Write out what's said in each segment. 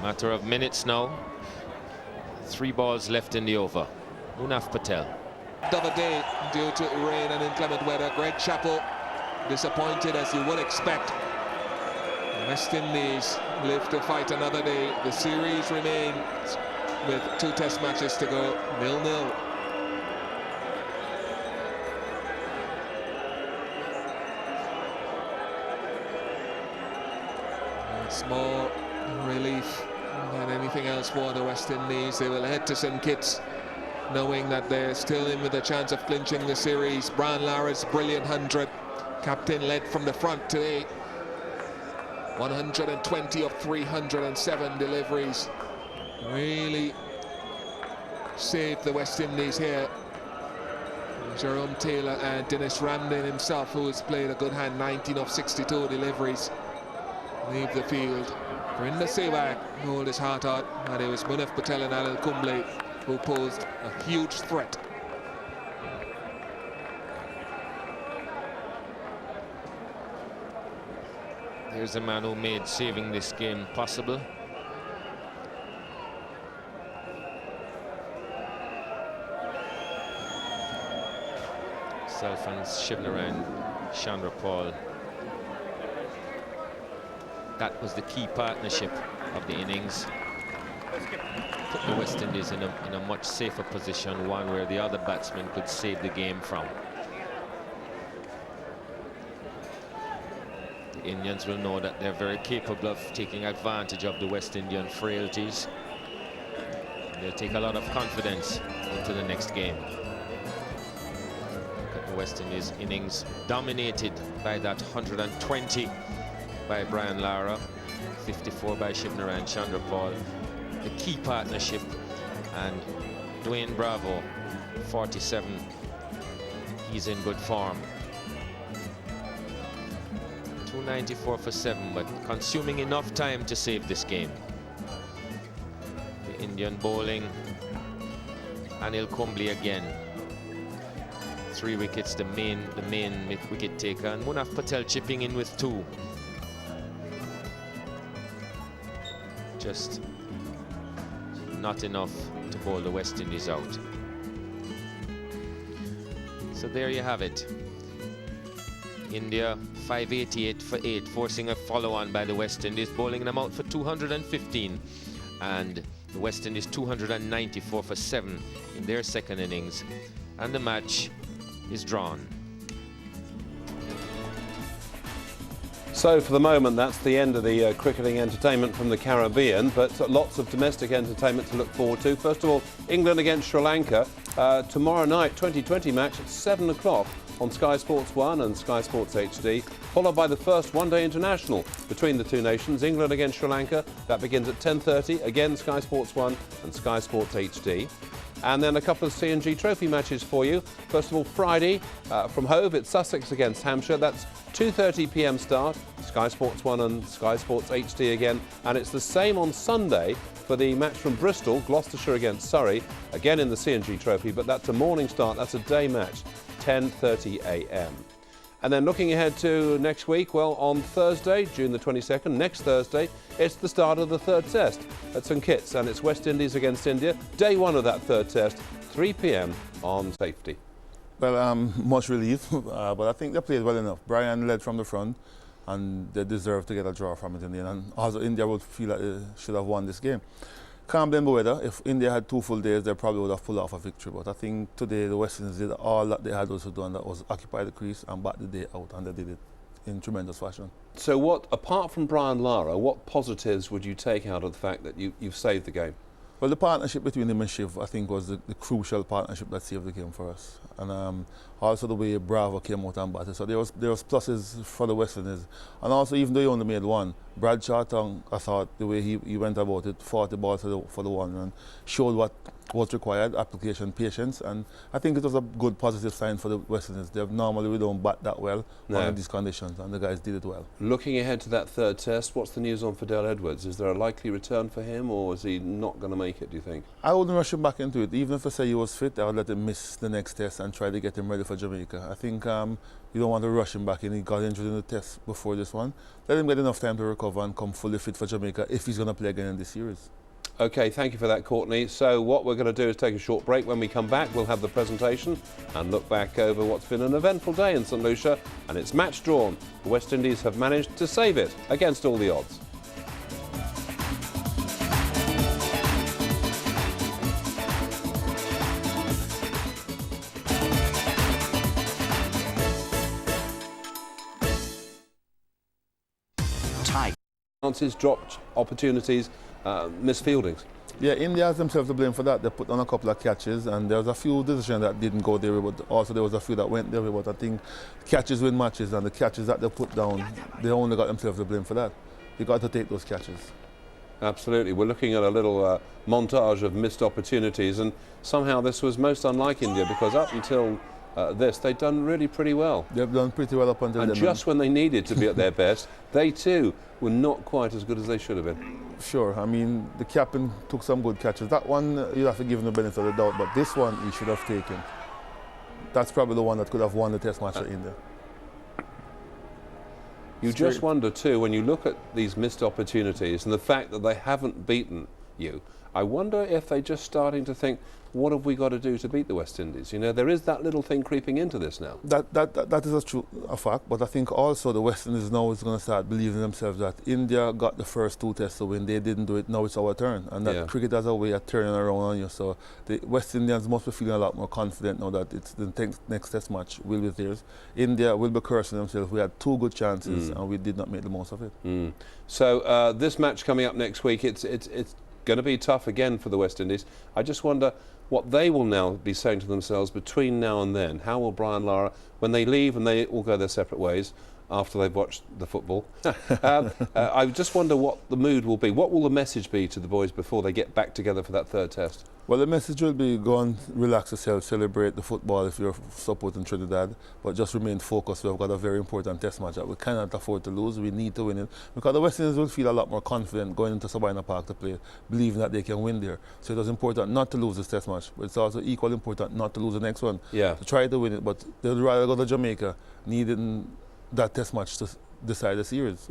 Matter of minutes now. 3 balls left in the over. Munaf Patel. Of a day due to rain and inclement weather. Greg Chappell disappointed, as you would expect. West Indies live to fight another day. The series remains with 2 test matches to go, 0-0. Small relief than anything else for the West Indies. They will head to St Kitts knowing that they're still in with a chance of clinching the series. Brian Lara's brilliant 100. Captain led from the front today. 120 of 307 deliveries. Really saved the West Indies here. Jerome Taylor and Dennis Ramdin himself, who has played a good hand, 19 of 62 deliveries. Leave the field. Vrinder Sehwag hold his heart out, and it was Munaf Patel and Anil Kumble who posed a huge threat. Here's a man who made saving this game possible. Self and Shivnarine Chandrapal. That was the key partnership of the innings. Put the West Indies in a much safer position, one where the other batsmen could save the game from. The Indians will know that they're very capable of taking advantage of the West Indian frailties. They'll take a lot of confidence into the next game. Look at the West Indies innings dominated by that 120 by Brian Lara, 54 by Shivnarine Chandrapal. The key partnership, and Dwayne Bravo, 47. He's in good form. 294 for 7, but consuming enough time to save this game. The Indian bowling, Anil Kumble again. 3 wickets, the main wicket taker, and Munaf Patel chipping in with 2. Just not enough to bowl the West Indies out. So there you have it. India 588 for 8, forcing a follow-on by the West Indies, bowling them out for 215, and the West Indies 294 for 7 in their second innings, and the match is drawn. So for the moment, that's the end of the cricketing entertainment from the Caribbean, but lots of domestic entertainment to look forward to. First of all, England against Sri Lanka. Tomorrow night, 2020 match at 7 o'clock on Sky Sports 1 and Sky Sports HD, followed by the first one-day international between the two nations, England against Sri Lanka. That begins at 10:30, again Sky Sports 1 and Sky Sports HD. And then a couple of C&G Trophy matches for you. First of all, Friday from Hove, it's Sussex against Hampshire. That's 2:30 p.m. start, Sky Sports 1 and Sky Sports HD again. And it's the same on Sunday for the match from Bristol, Gloucestershire against Surrey, again in the C&G Trophy, but that's a morning start, that's a day match, 10:30 a.m. And then looking ahead to next week, well, on Thursday, June the 22nd, next Thursday, it's the start of the third test at St Kitts, and it's West Indies against India. Day 1 of that third test, 3 p.m. on Safety. Well, much relief, but I think they played well enough. Brian led from the front, and they deserve to get a draw from it in the end. And also, India would feel like they should have won this game. Can't blame the weather. If India had 2 full days, they probably would have pulled off a victory. But I think today the West Indies did all that they had also done, that was occupy the crease and bat the day out, and they did it in tremendous fashion. So what, apart from Brian Lara, what positives would you take out of the fact that you've saved the game? Well, the partnership between him and Shiv, I think, was the crucial partnership that saved the game for us. And also the way Bravo came out and batted. So there was pluses for the West Indies. And also, even though he only made 1, Brad Charlton, I thought, the way he went about it, fought the ball for the 1 and showed what was required, application, patience. And I think it was a good positive sign for the West Indies. Normally we don't bat that well under these conditions, and the guys did it well. Looking ahead to that third test, what's the news on Fidel Edwards? Is there a likely return for him, or is he not going to make make it, do you think? I wouldn't rush him back into it. Even if I say he was fit, I would let him miss the next test and try to get him ready for Jamaica. I think you don't want to rush him back in. He got injured in the test before this one. Let him get enough time to recover and come fully fit for Jamaica if he's going to play again in this series. OK, thank you for that, Courtney. So what we're going to do is take a short break. When we come back, we'll have the presentation and look back over what's been an eventful day in St Lucia, and it's match drawn. The West Indies have managed to save it against all the odds. Chances, dropped opportunities, missed fieldings. Yeah, India has themselves to blame for that. They put on a couple of catches, and there was a few decisions that didn't go their way, but also there was a few that went their way. But I think catches win matches, and the catches that they put down, they only got themselves to blame for that. You got to take those catches. Absolutely. We're looking at a little montage of missed opportunities, and somehow this was most unlike India, because up until this, they'd done really pretty well. They've done pretty well up until then. And just when they needed to be at their best, they too were not quite as good as they should have been. Sure. I mean, the captain took some good catches. That one, you have to give him the benefit of the doubt, but this one, he should have taken. That's probably the one that could have won the test match for India. You just wonder too, when you look at these missed opportunities and the fact that they haven't beaten you, I wonder if they're just starting to think, what have we got to do to beat the West Indies? You know, there is that little thing creeping into this now. That is a fact, but I think also the West Indies now is going to start believing themselves that India got the first two tests to win, they didn't do it, now it's our turn. And that cricket has a way of turning around on you. So the West Indians must be feeling a lot more confident now that it's the next test match will be theirs. India will be cursing themselves. We had two good chances and we did not make the most of it. So this match coming up next week, it's going to be tough again for the West Indies. I just wonder what they will now be saying to themselves between now and then. How will Brian Lara, when they leave and they all go their separate ways after they've watched the football, I just wonder what the mood will be. What will the message be to the boys before they get back together for that third test? Well, the message will be go and relax yourself, celebrate the football if you're supporting Trinidad, but just remain focused. We've got a very important test match that we cannot afford to lose. We need to win it because the West Indies will feel a lot more confident going into Sabina Park to play, believing that they can win there. So it was important not to lose this test match, but it's also equally important not to lose the next one. Yeah. To try to win it, but they'd rather go to Jamaica needing that test match to decide the series.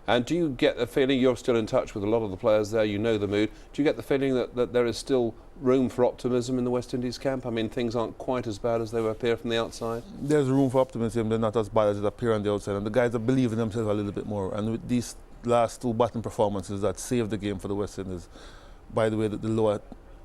And do you get the feeling, you're still in touch with a lot of the players there, you know the mood, do you get the feeling that there is still room for optimism in the West Indies camp? I mean, things aren't quite as bad as they appear from the outside? There's room for optimism. They're not as bad as it appear on the outside, and the guys are believing themselves a little bit more. And with these last two batting performances that saved the game for the West Indies, by the way that the lower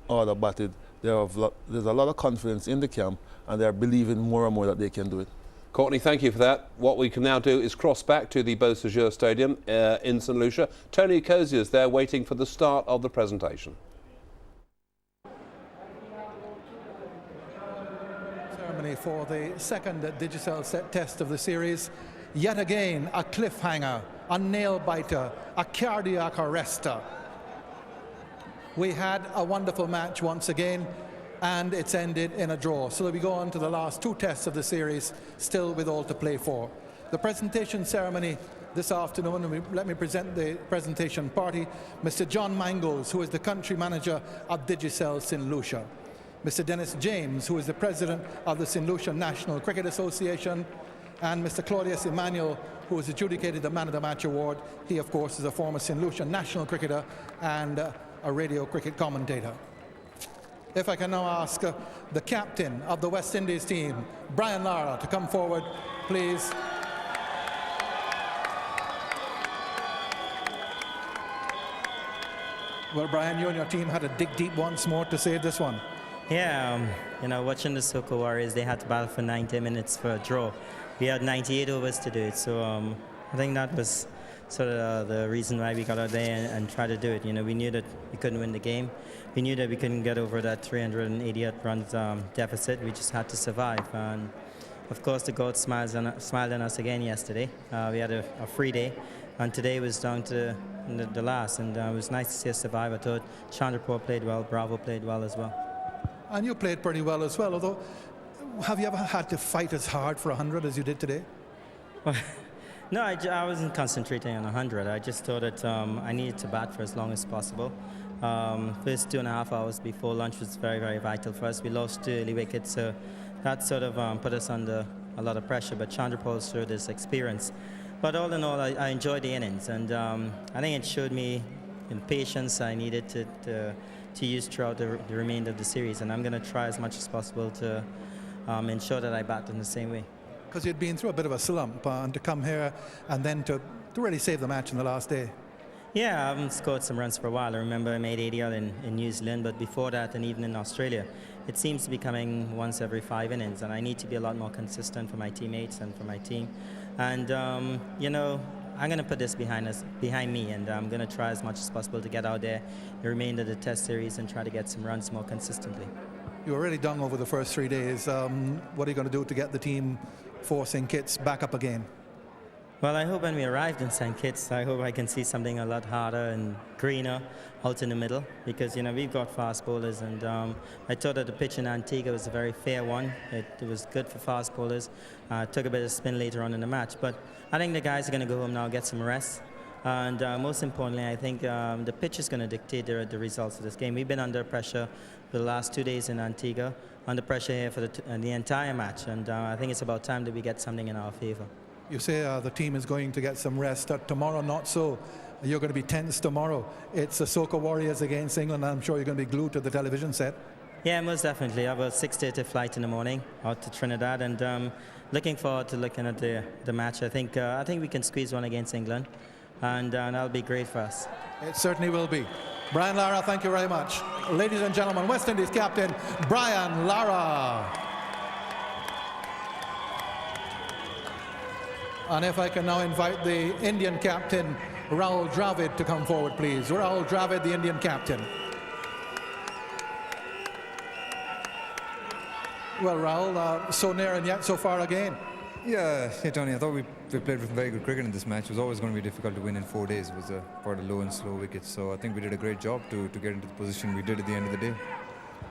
order batted, there's a lot of confidence in the camp, and they're believing more and more that they can do it. Courtney, thank you for that. What we can now do is cross back to the Beausejour Stadium in St Lucia. Tony Cozier's there waiting for the start of the presentation. Ceremony for the second Digicel set test of the series. Yet again, a cliffhanger, a nail-biter, a cardiac arrester. We had a wonderful match once again, and it's ended in a draw. So we go on to the last two tests of the series, still with all to play for. The presentation ceremony this afternoon, let me present the presentation party. Mr. John Mangles, who is the country manager of Digicel St Lucia. Mr. Dennis James, who is the president of the St Lucia National Cricket Association. And Mr. Claudius Emmanuel, who has adjudicated the Man of the Match award. He, of course, is a former St Lucia national cricketer and a radio cricket commentator. If I can now ask the captain of the West Indies team, Brian Lara, to come forward, please. Well, Brian, you and your team had to dig deep once more to save this one. Yeah, you know, watching the Soca Warriors, they had to battle for 90 minutes for a draw. We had 98 overs to do it, so I think that was sort of the reason why we got out there and tried to do it. You know, we knew that we couldn't win the game. We knew that we couldn't get over that 388 runs deficit. We just had to survive. And of course, the gods smiled on us again yesterday. We had a free day, and today was down to the last. And it was nice to see us survive. I thought Chandrapur played well, Bravo played well as well. And you played pretty well as well, although have you ever had to fight as hard for 100 as you did today? No, I wasn't concentrating on 100. I just thought that I needed to bat for as long as possible. First 2.5 hours before lunch was very, very vital for us. We lost 2 early wickets, so that sort of put us under a lot of pressure, but Chandrapal showed his experience. But all in all, I enjoyed the innings, and I think it showed me the patience I needed to use throughout the remainder of the series, and I'm going to try as much as possible to ensure that I bat in the same way. Because you'd been through a bit of a slump, and to come here and then to really save the match in the last day. Yeah, I haven't scored some runs for a while. I remember I made 80 odd in New Zealand, but before that, and even in Australia, it seems to be coming once every 5 innings, and I need to be a lot more consistent for my teammates and for my team. And you know, I'm going to put this behind me, and I'm going to try as much as possible to get out there the remainder of the Test series and try to get some runs more consistently. You were really done over the first 3 days. What are you going to do to get the team forcing Kitts back up again? Well, I hope when we arrived in St. Kitts, I hope I can see something a lot harder and greener out in the middle, because, you know, we've got fast bowlers, and I thought that the pitch in Antigua was a very fair one. It was good for fast bowlers. Took a bit of spin later on in the match, but I think the guys are going to go home now, get some rest. And most importantly, I think the pitch is going to dictate the results of this game. We've been under pressure for the last 2 days in Antigua, under pressure here for the entire match, and I think it's about time that we get something in our favor. You say the team is going to get some rest. Tomorrow, not so. You're going to be tense tomorrow. It's the Soca Warriors against England. I'm sure you're going to be glued to the television set. Yeah, most definitely. I have a 6:30 flight in the morning out to Trinidad, and looking forward to looking at the match. I think we can squeeze one against England, and that'll be great for us. It certainly will be. Brian Lara, thank you very much. Ladies and gentlemen, West Indies captain Brian Lara. And if I can now invite the Indian captain, Rahul Dravid, to come forward, please. Rahul Dravid, the Indian captain. Well, Rahul, so near and yet so far again. Yeah, Tony, I thought we played very good cricket in this match. It was always going to be difficult to win in 4 days. It was quite a low and slow wickets. So I think we did a great job to get into the position we did at the end of the day.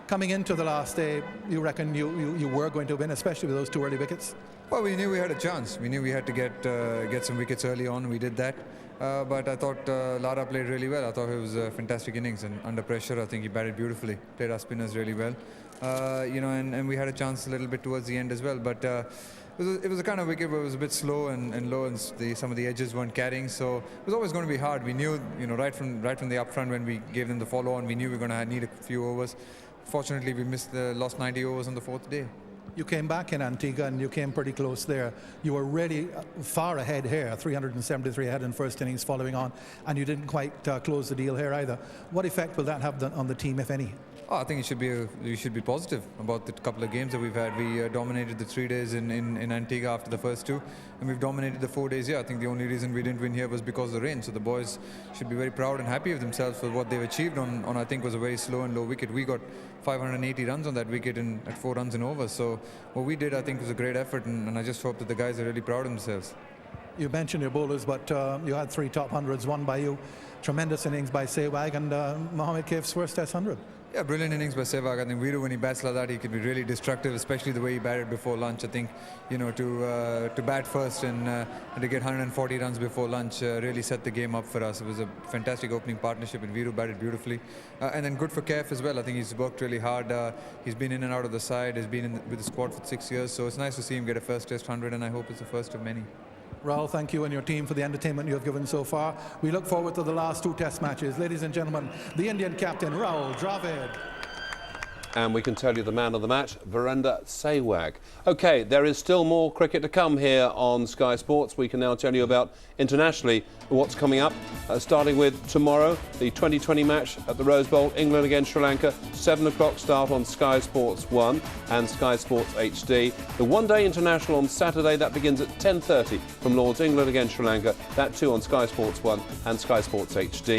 Coming into the last day, you reckon you were going to win, especially with those 2 early wickets? Well, we knew we had a chance. We knew we had to get some wickets early on. We did that. But I thought Lara played really well. I thought it was a fantastic innings, and under pressure, I think he batted beautifully. Played our spinners really well. You know, and we had a chance a little bit towards the end as well. But it was a kind of wicket where it was a bit slow and low, and some of the edges weren't carrying. So it was always going to be hard. We knew, you know, right from the upfront when we gave them the follow-on, we knew we were going to need a few overs. Fortunately, we lost 90 overs on the 4th day. You came back in Antigua and you came pretty close there. You were really far ahead here, 373 ahead in first innings following on, and you didn't quite close the deal here either. What effect will that have on the team, if any? Oh, I think you should be positive about the couple of games that we've had. We dominated the 3 days in Antigua after the first 2, and we've dominated the 4 days here. I think the only reason we didn't win here was because of the rain. So the boys should be very proud and happy with themselves for what they've achieved on I think was a very slow and low wicket. We got 580 runs on that wicket at 4 runs and over. So what we did, I think, was a great effort, and I just hope that the guys are really proud of themselves. You mentioned your bowlers, but you had 3 top hundreds, one by you. Tremendous innings by Sehwag and Mohammad Kaif's first Test 100. Yeah, brilliant innings by Sehwag. I think Viru, when he bats like that, he can be really destructive, especially the way he batted before lunch. I think, you know, to bat first and to get 140 runs before lunch really set the game up for us. It was a fantastic opening partnership, and Viru batted beautifully. And then good for Kaif as well. I think he's worked really hard. He's been in and out of the side. He's been with the squad for 6 years. So it's nice to see him get a first Test 100, and I hope it's the first of many. Rahul, thank you and your team for the entertainment you have given so far. We look forward to the last 2 Test matches. Ladies and gentlemen, the Indian captain, Rahul Dravid. And we can tell you the man of the match, Virender Sehwag. OK, there is still more cricket to come here on Sky Sports. We can now tell you about internationally what's coming up, starting with tomorrow, the 2020 match at the Rose Bowl, England against Sri Lanka, 7 o'clock start on Sky Sports 1 and Sky Sports HD. The one-day international on Saturday, that begins at 10:30 from Lord's, England against Sri Lanka, that too on Sky Sports 1 and Sky Sports HD.